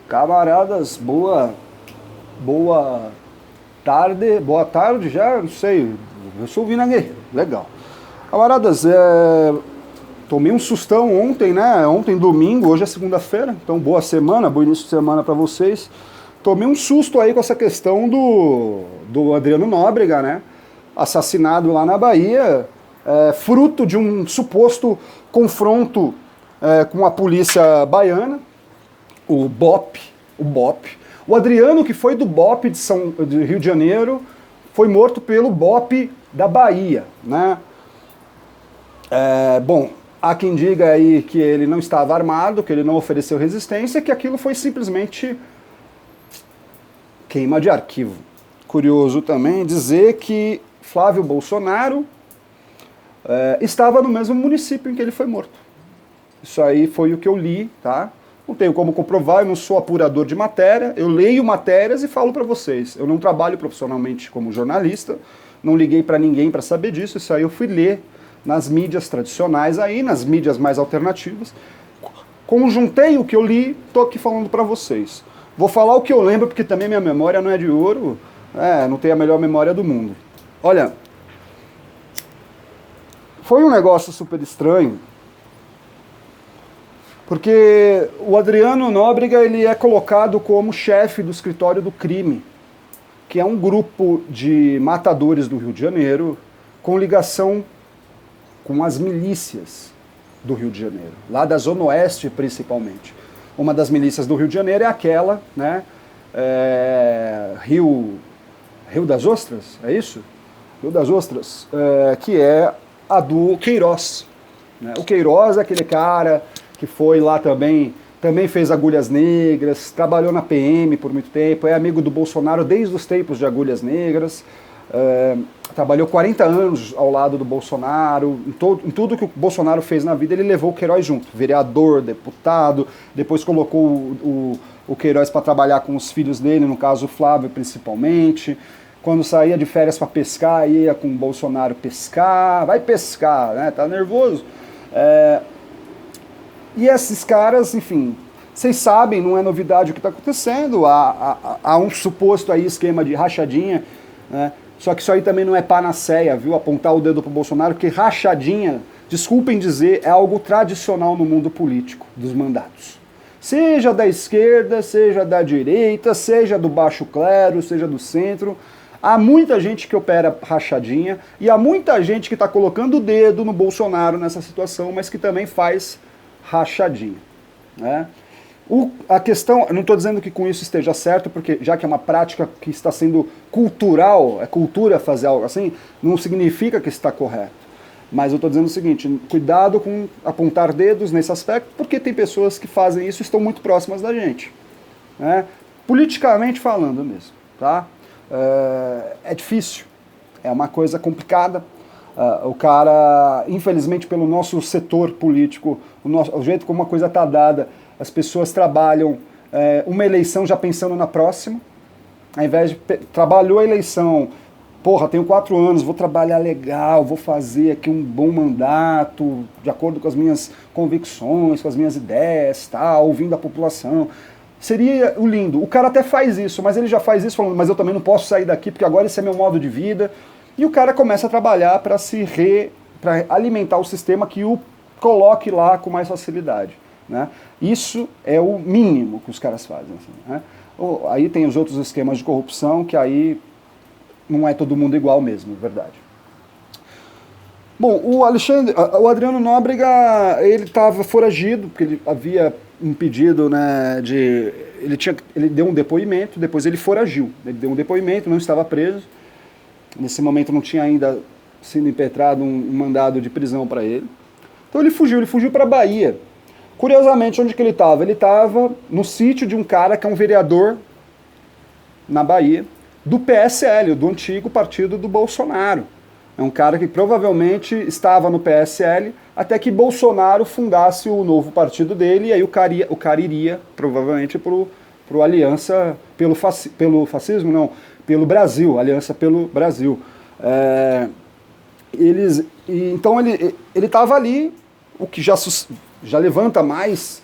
Camaradas, boa tarde já, não sei, eu sou o Vina Guerreiro, legal. Camaradas, tomei um sustão ontem, né, ontem domingo, hoje é segunda-feira, então boa semana, bom início de semana para vocês. Tomei um susto aí com essa questão do Adriano Nóbrega, né, assassinado lá na Bahia, fruto de um suposto confronto com a polícia baiana, o BOP. O Adriano, que foi do BOP de Rio de Janeiro, foi morto pelo BOP da Bahia, né? Bom, há quem diga aí que ele não estava armado, que ele não ofereceu resistência, que aquilo foi simplesmente queima de arquivo. Curioso também dizer que Flávio Bolsonaro estava no mesmo município em que ele foi morto. Isso aí foi o que eu li, tá? Não tenho como comprovar, eu não sou apurador de matéria, eu leio matérias e falo para vocês. Eu não trabalho profissionalmente como jornalista, não liguei para ninguém para saber disso, isso aí eu fui ler nas mídias tradicionais aí, nas mídias mais alternativas. Conjuntei o que eu li, tô aqui falando para vocês. Vou falar o que eu lembro, porque também minha memória não é de ouro, não tenho a melhor memória do mundo. Olha, foi um negócio super estranho, porque o Adriano Nóbrega ele é colocado como chefe do escritório do crime, que é um grupo de matadores do Rio de Janeiro com ligação com as milícias do Rio de Janeiro, lá da Zona Oeste principalmente. Uma das milícias do Rio de Janeiro é aquela, né, Rio das Ostras, é isso? Rio das Ostras, que é a do Queiroz. Né? O Queiroz é aquele cara que foi lá também fez Agulhas Negras, trabalhou na PM por muito tempo, é amigo do Bolsonaro desde os tempos de Agulhas Negras, trabalhou 40 anos ao lado do Bolsonaro, em tudo que o Bolsonaro fez na vida ele levou o Queiroz junto, vereador, deputado, depois colocou o Queiroz para trabalhar com os filhos dele, no caso o Flávio principalmente. Quando saía de férias para pescar, ia com o Bolsonaro pescar, vai pescar, né? Tá nervoso? E esses caras, enfim, vocês sabem, não é novidade o que está acontecendo, há um suposto aí esquema de rachadinha, né? Só que isso aí também não é panaceia, viu? Apontar o dedo pro Bolsonaro, porque rachadinha, desculpem dizer, é algo tradicional no mundo político, dos mandatos. Seja da esquerda, seja da direita, seja do baixo clero, seja do centro, há muita gente que opera rachadinha e há muita gente que está colocando o dedo no Bolsonaro nessa situação, mas que também faz rachadinha. Né? A questão, não estou dizendo que com isso esteja certo, porque já que é uma prática que está sendo cultural, é cultura fazer algo assim, não significa que está correto. Mas eu estou dizendo o seguinte, cuidado com apontar dedos nesse aspecto, porque tem pessoas que fazem isso e estão muito próximas da gente. Né? Politicamente falando mesmo. Tá? É difícil, é uma coisa complicada. O cara, infelizmente pelo nosso setor político, o jeito como a coisa está dada, as pessoas trabalham uma eleição já pensando na próxima, ao invés de trabalhou a eleição, porra, tenho 4 anos, vou trabalhar legal, vou fazer aqui um bom mandato, de acordo com as minhas convicções, com as minhas ideias, tal, ouvindo a população. Seria o lindo. O cara até faz isso, mas ele já faz isso falando, mas eu também não posso sair daqui, porque agora esse é meu modo de vida. E o cara começa a trabalhar para para alimentar o sistema que o coloque lá com mais facilidade. Né? Isso é o mínimo que os caras fazem. Assim, né? Aí tem os outros esquemas de corrupção, que aí não é todo mundo igual mesmo, é verdade. Bom, o Adriano Nóbrega, ele estava foragido, porque ele havia impedido, né, ele deu um depoimento, depois ele foragiu. Ele deu um depoimento, não estava preso. Nesse momento não tinha ainda sido impetrado um mandado de prisão para ele. Então ele fugiu para a Bahia. Curiosamente, onde que ele estava? Ele estava no sítio de um cara que é um vereador na Bahia, do PSL, do antigo partido do Bolsonaro. É um cara que provavelmente estava no PSL até que Bolsonaro fundasse o novo partido dele, e aí o cara iria, provavelmente, pro Aliança, pelo fascismo, não, pelo Brasil, Aliança pelo Brasil. Então ele estava ali, o que já levanta mais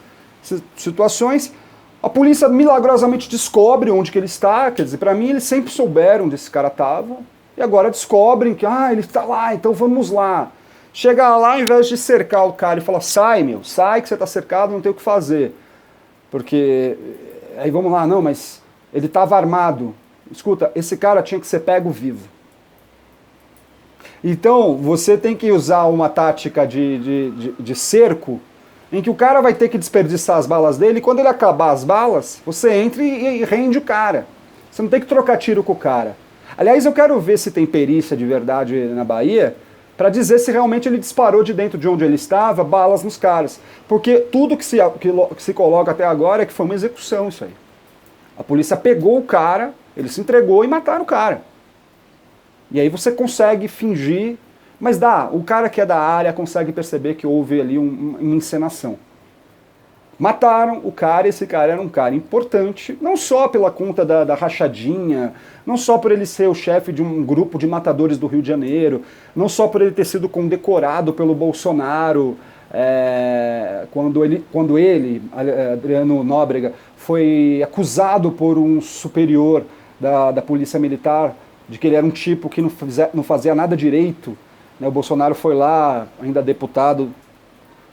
situações. A polícia milagrosamente descobre onde que ele está, quer dizer, para mim eles sempre souberam onde esse cara estava, e agora descobrem que, ele está lá, então vamos lá. Chega lá, ao invés de cercar o cara e falar, sai meu, sai que você está cercado, não tem o que fazer. Porque, aí vamos lá, não, mas ele estava armado. Escuta, esse cara tinha que ser pego vivo. Então, você tem que usar uma tática de cerco, em que o cara vai ter que desperdiçar as balas dele, e quando ele acabar as balas, você entra e rende o cara. Você não tem que trocar tiro com o cara. Aliás, eu quero ver se tem perícia de verdade na Bahia, para dizer se realmente ele disparou de dentro de onde ele estava balas nos caras. Porque tudo que se coloca até agora é que foi uma execução isso aí. A polícia pegou o cara, ele se entregou e mataram o cara. E aí você consegue fingir, mas o cara que é da área consegue perceber que houve ali uma encenação. Mataram o cara, esse cara era um cara importante, não só pela conta da rachadinha, não só por ele ser o chefe de um grupo de matadores do Rio de Janeiro, não só por ele ter sido condecorado pelo Bolsonaro, quando ele, Adriano Nóbrega, foi acusado por um superior da Polícia Militar de que ele era um tipo que não fazia nada direito. O Bolsonaro foi lá, ainda deputado,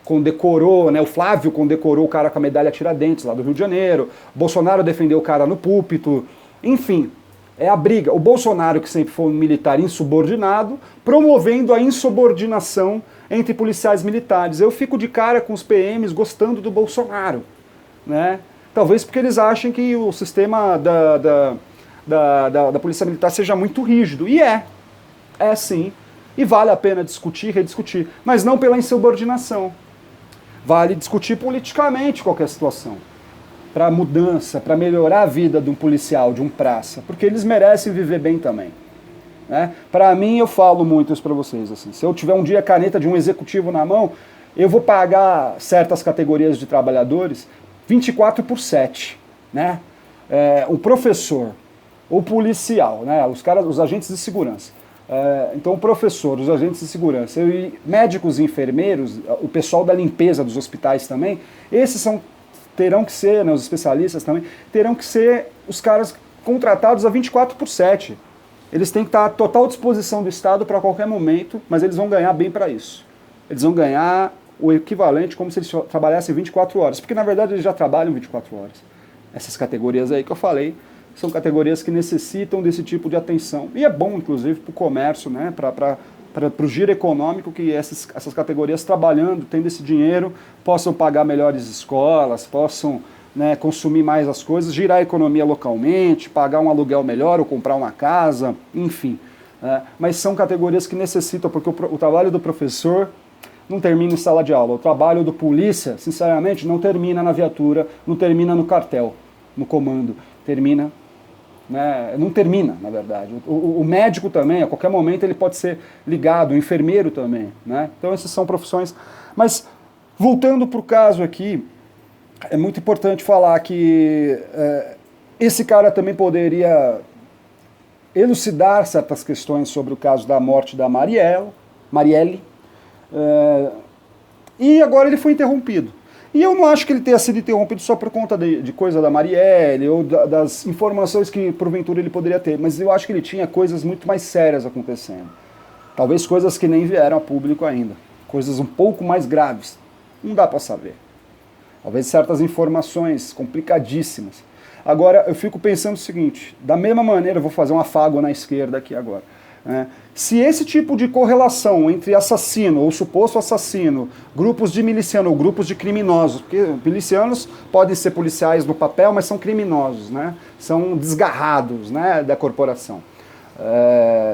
condecorou, o Flávio condecorou o cara com a medalha Tiradentes lá do Rio de Janeiro, o Bolsonaro defendeu o cara no púlpito, enfim, é a briga. O Bolsonaro, que sempre foi um militar insubordinado, promovendo a insubordinação entre policiais militares. Eu fico de cara com os PMs gostando do Bolsonaro, né? Talvez porque eles achem que o sistema da Polícia Militar seja muito rígido, e é sim, e vale a pena discutir, rediscutir, mas não pela insubordinação. Vale discutir politicamente qualquer situação, para mudança, para melhorar a vida de um policial, de um praça, porque eles merecem viver bem também. Né? Para mim, eu falo muito isso para vocês, assim, se eu tiver um dia a caneta de um executivo na mão, eu vou pagar certas categorias de trabalhadores 24/7, né? O professor, o policial, né? Os agentes de segurança. Então o professor, os agentes de segurança, médicos e enfermeiros, o pessoal da limpeza dos hospitais também, esses terão que ser, os especialistas também, terão que ser os caras contratados a 24/7. Eles têm que estar à total disposição do Estado para qualquer momento, mas eles vão ganhar bem para isso. Eles vão ganhar o equivalente como se eles trabalhassem 24 horas, porque na verdade eles já trabalham 24 horas. Essas categorias aí que eu falei, são categorias que necessitam desse tipo de atenção. E é bom, inclusive, para o comércio, né? Para o giro econômico, que essas categorias trabalhando, tendo esse dinheiro, possam pagar melhores escolas, possam, né, consumir mais as coisas, girar a economia localmente, pagar um aluguel melhor ou comprar uma casa, enfim. Mas são categorias que necessitam, porque o trabalho do professor não termina em sala de aula. O trabalho do polícia, sinceramente, não termina na viatura, não termina no quartel, no comando. Termina... não termina, na verdade. O médico também, a qualquer momento ele pode ser ligado, o enfermeiro também, né? Então essas são profissões. Mas, voltando para o caso aqui, é muito importante falar que esse cara também poderia elucidar certas questões sobre o caso da morte da Marielle, e agora ele foi interrompido. E eu não acho que ele tenha sido interrompido só por conta de coisa da Marielle ou das informações que porventura ele poderia ter, mas eu acho que ele tinha coisas muito mais sérias acontecendo. Talvez coisas que nem vieram a público ainda, coisas um pouco mais graves. Não dá para saber. Talvez certas informações complicadíssimas. Agora, eu fico pensando o seguinte, da mesma maneira, eu vou fazer um afago na esquerda aqui agora. Se esse tipo de correlação entre assassino ou suposto assassino, grupos de miliciano ou grupos de criminosos, porque milicianos podem ser policiais no papel, mas são criminosos, né? São desgarrados, né, da corporação.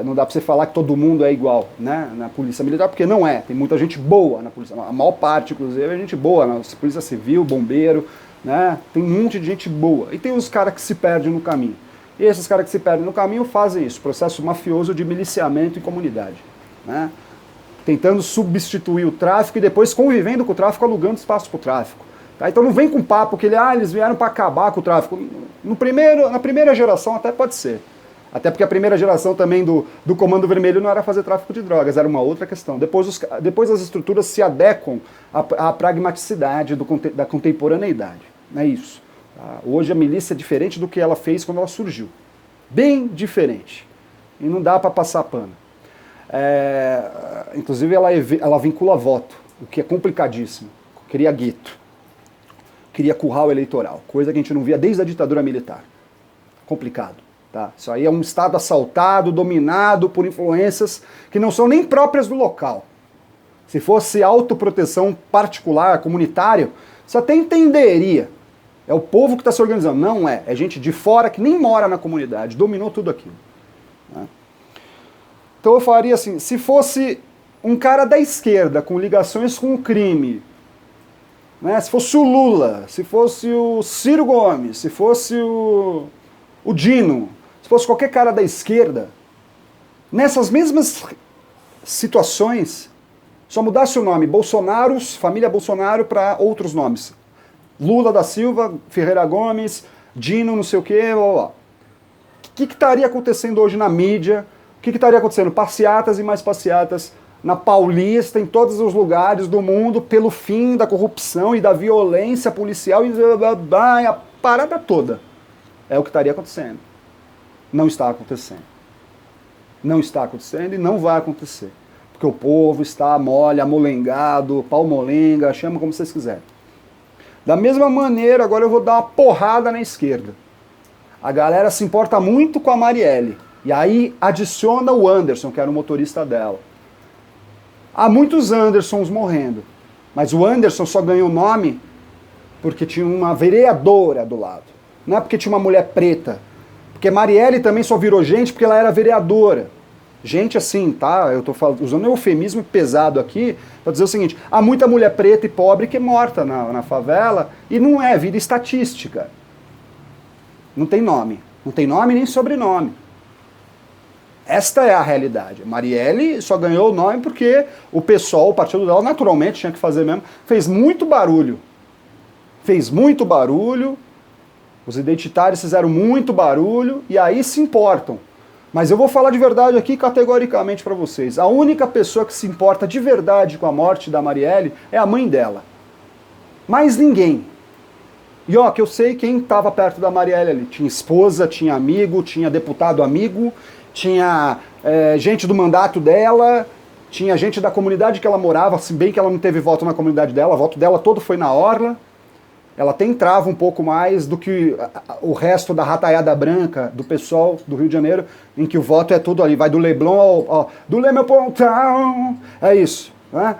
Não dá para você falar que todo mundo é igual, né, na polícia militar, porque não é. Tem muita gente boa na polícia, a maior parte, inclusive, é gente boa na polícia civil, bombeiro, né? Tem um monte de gente boa. E tem os caras que se perdem no caminho. E esses caras que se perdem no caminho fazem isso, processo mafioso de miliciamento em comunidade, né? Tentando substituir o tráfico e depois convivendo com o tráfico, alugando espaço para o tráfico. Tá? Então não vem com papo que eles vieram para acabar com o tráfico. Na primeira geração até pode ser. Até porque a primeira geração também do Comando Vermelho não era fazer tráfico de drogas, era uma outra questão. Depois as estruturas se adequam à pragmaticidade da contemporaneidade. É isso. Tá? Hoje a milícia é diferente do que ela fez quando ela surgiu. Bem diferente. E não dá para passar pano. Inclusive ela vincula voto, o que é complicadíssimo. Cria gueto. Cria curral eleitoral. Coisa que a gente não via desde a ditadura militar. Complicado. Tá? Isso aí é um Estado assaltado, dominado por influências que não são nem próprias do local. Se fosse autoproteção particular, comunitário, você até entenderia. É o povo que está se organizando. Não é. É gente de fora que nem mora na comunidade. Dominou tudo aquilo. Né? Então eu faria assim, se fosse um cara da esquerda com ligações com o crime, né? Se fosse o Lula, se fosse o Ciro Gomes, se fosse o Dino, se fosse qualquer cara da esquerda, nessas mesmas situações, só mudasse o nome Bolsonaro, família Bolsonaro, para outros nomes. Lula da Silva, Ferreira Gomes, Dino, não sei o quê, blá, blá. O que estaria acontecendo hoje na mídia? O que estaria acontecendo? Passeatas e mais passeatas na Paulista, em todos os lugares do mundo, pelo fim da corrupção e da violência policial e a parada toda. É o que estaria acontecendo. Não está acontecendo. Não está acontecendo e não vai acontecer. Porque o povo está mole, amolengado, palmolenga, chama como vocês quiserem. Da mesma maneira, agora eu vou dar uma porrada na esquerda. A galera se importa muito com a Marielle. E aí adiciona o Anderson, que era o motorista dela. Há muitos Andersons morrendo. Mas o Anderson só ganhou o nome porque tinha uma vereadora do lado. Não é porque tinha uma mulher preta. Porque Marielle também só virou gente porque ela era vereadora. Gente assim, tá? Eu tô usando um eufemismo pesado aqui para dizer o seguinte: há muita mulher preta e pobre que é morta na favela e não é, vira estatística. Não tem nome. Não tem nome nem sobrenome. Esta é a realidade. Marielle só ganhou o nome porque o PSOL, o partido dela, naturalmente tinha que fazer mesmo, fez muito barulho. Fez muito barulho, os identitários fizeram muito barulho e aí se importam. Mas eu vou falar de verdade aqui categoricamente para vocês. A única pessoa que se importa de verdade com a morte da Marielle é a mãe dela. Mais ninguém. E ó, que eu sei quem estava perto da Marielle ali. Tinha esposa, tinha amigo, tinha deputado amigo, tinha gente do mandato dela, tinha gente da comunidade que ela morava, se bem que ela não teve voto na comunidade dela, o voto dela todo foi na orla. Ela até entrava um pouco mais do que o resto da rataiada branca do pessoal do Rio de Janeiro, em que o voto é tudo ali, vai do Leblon do Leme ao Pontão, é isso. Né?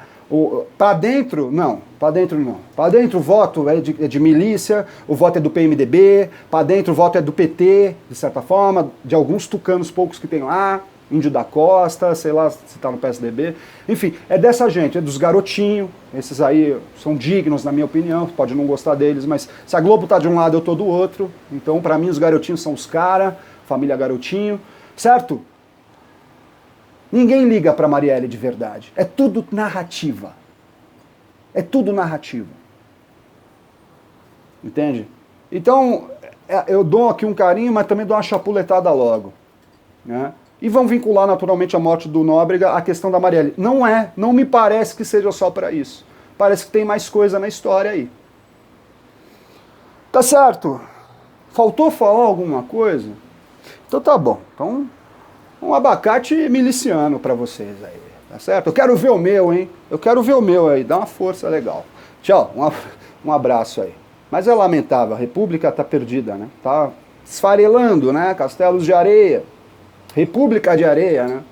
Para dentro, não. Para dentro, não. Para dentro o voto é de milícia, o voto é do PMDB, para dentro o voto é do PT, de certa forma, de alguns tucanos poucos que tem lá, Índio da Costa, sei lá se está no PSDB. Enfim, é dessa gente, é dos garotinhos. Esses aí são dignos, na minha opinião, pode não gostar deles, mas se a Globo tá de um lado, eu tô do outro. Então, para mim, os garotinhos são os cara, família garotinho, certo? Ninguém liga para Marielle de verdade. É tudo narrativa. É tudo narrativa. Entende? Então, eu dou aqui um carinho, mas também dou uma chapuletada logo. Né? E vão vincular naturalmente a morte do Nóbrega à questão da Marielle. Não me parece que seja só para isso. Parece que tem mais coisa na história aí. Tá certo? Faltou falar alguma coisa? Então tá bom. Então, um abacate miliciano para vocês aí. Tá certo? Eu quero ver o meu, hein? Eu quero ver o meu aí. Dá uma força legal. Tchau. Um abraço aí. Mas é lamentável. A República tá perdida, né? Tá esfarelando, né? Castelos de areia. República de areia, né?